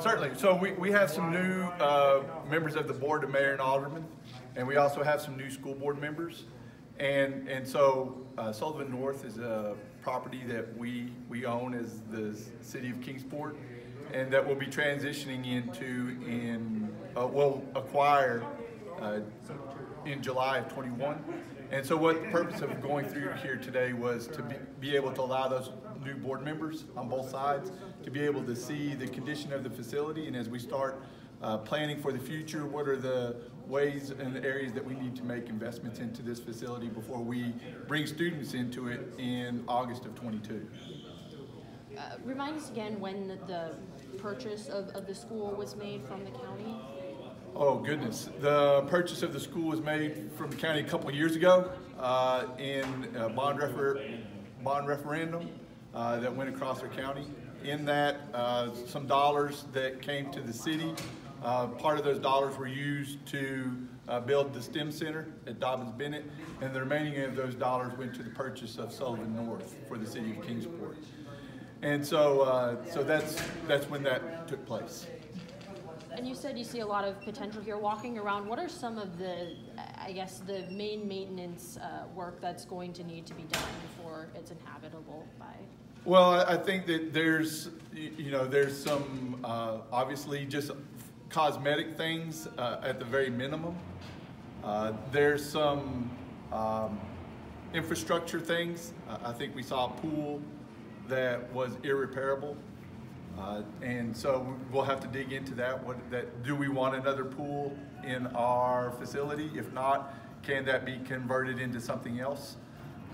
Certainly. So we have some new members of the board of mayor and aldermen, and we also have some new school board members. And so Sullivan North is a property that we own as the city of Kingsport, and that we'll be transitioning into we'll acquire in July of 21. And so what the purpose of going through here today was to be able to allow those new board members on both sides to be able to see the condition of the facility, and as we start planning for the future, what are the ways and the areas that we need to make investments into this facility before we bring students into it in August of 22. Remind us again when the purchase of the school was made from the county? Oh goodness, the purchase of the school was made from the county a couple of years ago in a bond referendum that went across our county. In that, some dollars that came to the city, part of those dollars were used to build the STEM Center at Dobbins-Bennett, and the remaining of those dollars went to the purchase of Sullivan North for the city of Kingsport. And so, so that's when that took place. And you said you see a lot of potential here. Walking around, what are some of the, I guess, the main maintenance work that's going to need to be done before it's inhabitable by? Well, I think that there's some obviously just cosmetic things at the very minimum. There's some infrastructure things. I think we saw a pool that was irreparable. And so we'll have to dig into that. Do we want another pool in our facility? If not, can that be converted into something else?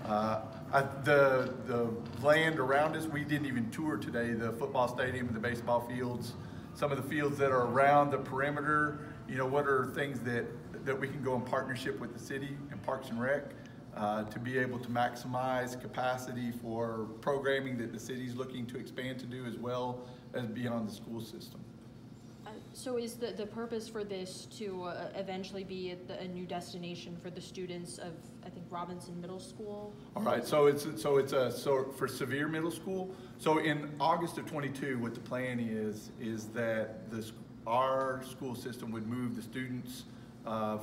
The land around us, we didn't even tour today, the football stadium and the baseball fields, some of the fields that are around the perimeter. What are things that we can go in partnership with the city and Parks and Rec to be able to maximize capacity for programming that the city's looking to expand to do, as well as beyond the school system. So is the purpose for this to eventually be a new destination for the students of, I think, Robinson Middle School? All right, so for Sevier Middle School. So in August of 22, what the plan is that our school system would move the students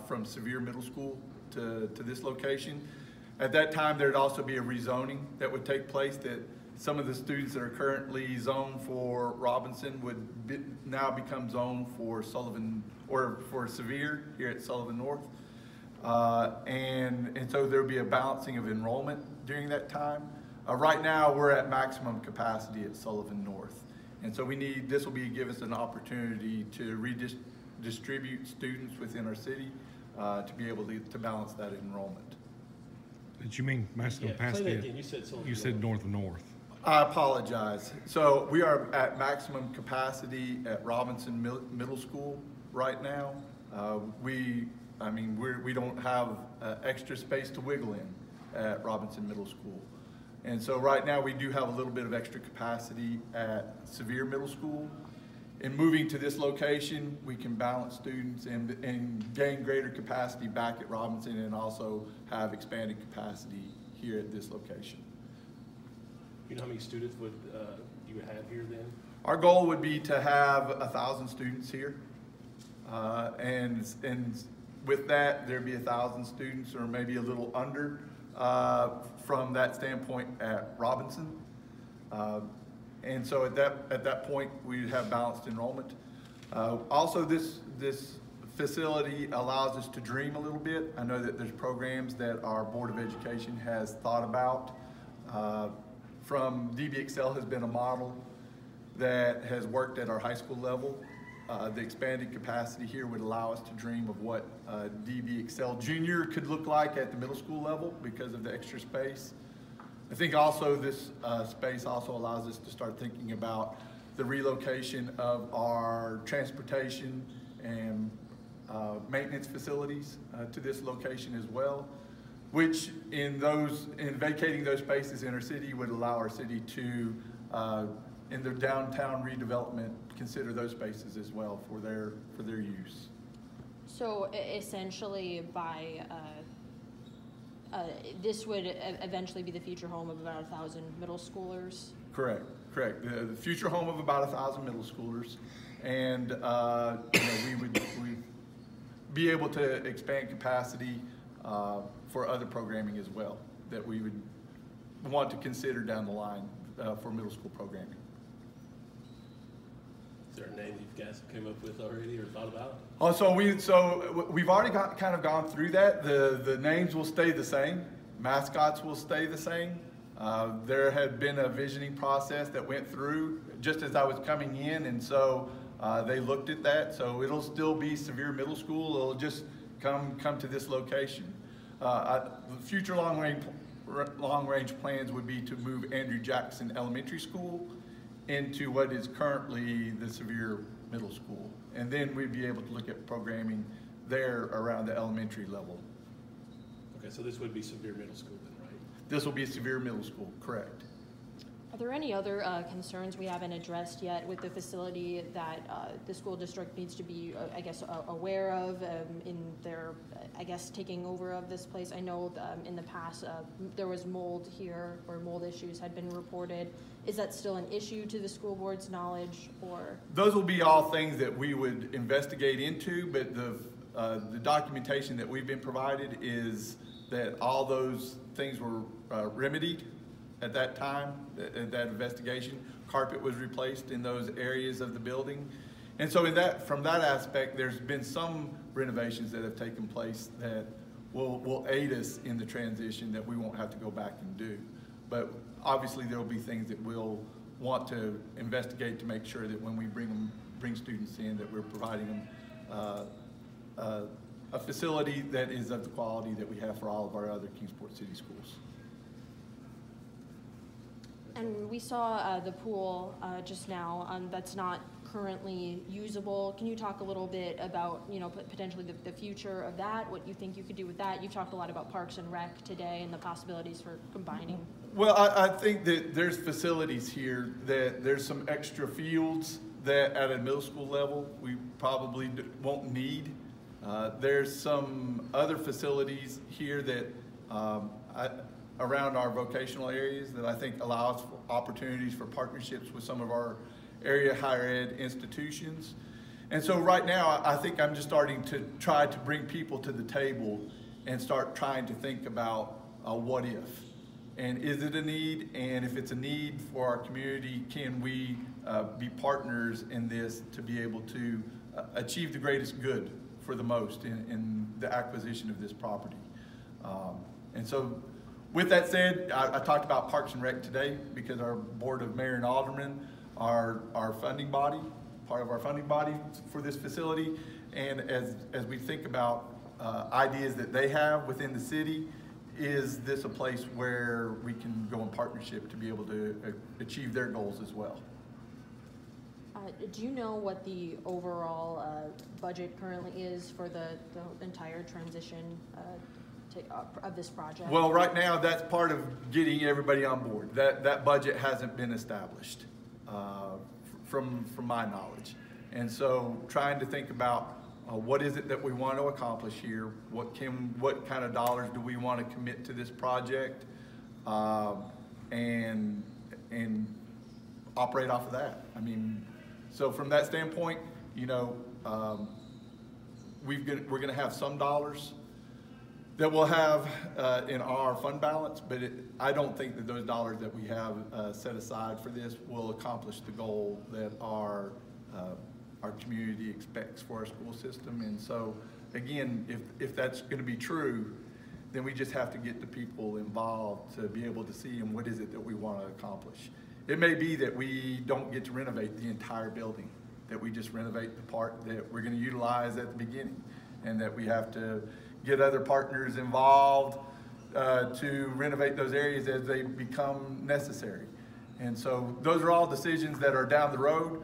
from Sevier Middle School to this location. At that time, there'd also be a rezoning that would take place, that some of the students that are currently zoned for Robinson would now become zoned for Sullivan, or for Sevier here at Sullivan North. And so there'll be a balancing of enrollment during that time. Right now, we're at maximum capacity at Sullivan North. And so this will give us an opportunity to redistribute students within our city to be able to balance that enrollment. Did you mean maximum capacity? You said north of north. I apologize. So we are at maximum capacity at Robinson Middle School right now. We don't have extra space to wiggle in at Robinson Middle School. And so right now we do have a little bit of extra capacity at Sevier Middle School. In moving to this location, we can balance students and gain greater capacity back at Robinson, and also have expanded capacity here at this location. You know how many students would you have here then? Our goal would be to have 1,000 students here, and with that, there'd be 1,000 students, or maybe a little under, from that standpoint at Robinson. And so at that point, we'd have balanced enrollment. Also, this facility allows us to dream a little bit. I know that there's programs that our Board of Education has thought about. From DBXL has been a model that has worked at our high school level. The expanded capacity here would allow us to dream of what DBXL Junior could look like at the middle school level because of the extra space. I think also this space also allows us to start thinking about the relocation of our transportation and maintenance facilities to this location as well, which in vacating those spaces in our city would allow our city to, in their downtown redevelopment, consider those spaces as well for their use. So essentially, by this would eventually be the future home of about 1,000 middle schoolers? Correct. The future home of about 1,000 middle schoolers. and we would be able to expand capacity for other programming as well that we would want to consider down the line for middle school programming. Is there a name you guys came up with already or thought about? Oh, so we've already kind of gone through that. The names will stay the same. Mascots will stay the same. There had been a visioning process that went through just as I was coming in, and so they looked at that. So it'll still be Sevier Middle School. It'll just come to this location. The future long range plans would be to move Andrew Jackson Elementary School into what is currently the Sevier Middle School. And then we'd be able to look at programming there around the elementary level. Okay, so this would be Sevier Middle School then, right? This will be Sevier Middle School, correct. Are there any other concerns we haven't addressed yet with the facility that the school district needs to be, I guess, aware of in their, I guess, taking over of this place? I know in the past there was mold here, or mold issues had been reported. Is that still an issue to the school board's knowledge, or? Those will be all things that we would investigate into, but the documentation that we've been provided is that all those things were remedied at that time, at that investigation. Carpet was replaced in those areas of the building. And so from that aspect, there's been some renovations that have taken place that will aid us in the transition that we won't have to go back and do. But obviously there will be things that we'll want to investigate to make sure that when we bring students in, that we're providing them a facility that is of the quality that we have for all of our other Kingsport City schools. And we saw the pool just now that's not currently usable. Can you talk a little bit about, potentially the future of that, what you think you could do with that? You've talked a lot about Parks and Rec today and the possibilities for combining. Well, I think that there's facilities here that there's some extra fields that at a middle school level we probably won't need. There's some other facilities here that around our vocational areas that I think allows for opportunities for partnerships with some of our area higher ed institutions. And so right now, I think I'm just starting to try to bring people to the table and start trying to think about what if. And is it a need? And if it's a need for our community, can we be partners in this to be able to achieve the greatest good for the most in the acquisition of this property? And so with that said, I talked about Parks and Rec today because our Board of Mayor and Aldermen are our funding body, part of our funding body for this facility. And as we think about ideas that they have within the city, is this a place where we can go in partnership to be able to achieve their goals as well? Do you know what the overall budget currently is for the entire transition of this project? Well, right now that's part of getting everybody on board. That budget hasn't been established from my knowledge. And so trying to think about what is it that we want to accomplish here? What kind of dollars do we want to commit to this project, and operate off of that? I mean, so from that standpoint, we're going to have some dollars that we'll have in our fund balance, but I don't think that those dollars that we have set aside for this will accomplish the goal that our community expects for our school system. And so again, if that's going to be true, then we just have to get the people involved to be able to see and what is it that we want to accomplish. It may be that we don't get to renovate the entire building, that we just renovate the part that we're going to utilize at the beginning, and that we have to get other partners involved to renovate those areas as they become necessary. And so those are all decisions that are down the road,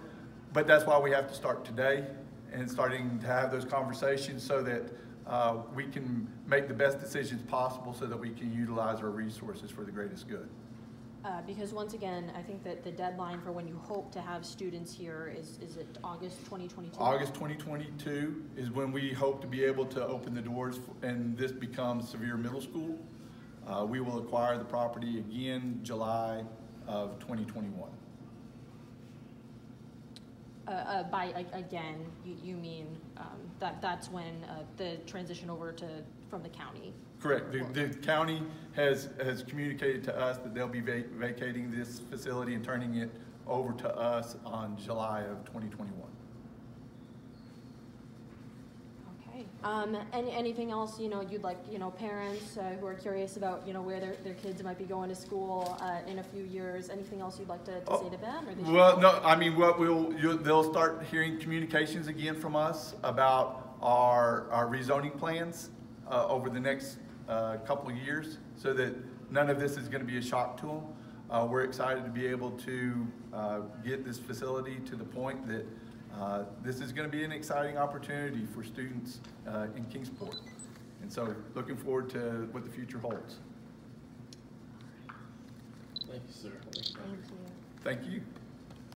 but that's why we have to start today and starting to have those conversations so that we can make the best decisions possible so that we can utilize our resources for the greatest good. Because once again, I think that the deadline for when you hope to have students here is it August 2022? August 2022 is when we hope to be able to open the doors and this becomes Sevier Middle School. We will acquire the property again July of 2021. Again, you mean that's when the transition over from the county? Correct. The county has communicated to us that they'll be vacating this facility and turning it over to us on July of 2021. Anything else, you'd like, parents who are curious about, where their kids might be going to school in a few years, anything else you'd like to say to them? Or well, no, I mean, they'll start hearing communications again from us about our rezoning plans over the next couple of years, so that none of this is going to be a shock to them. We're excited to be able to get this facility to the point that this is going to be an exciting opportunity for students in Kingsport. And so looking forward to what the future holds. Thank you, sir. Thank you. Thank you.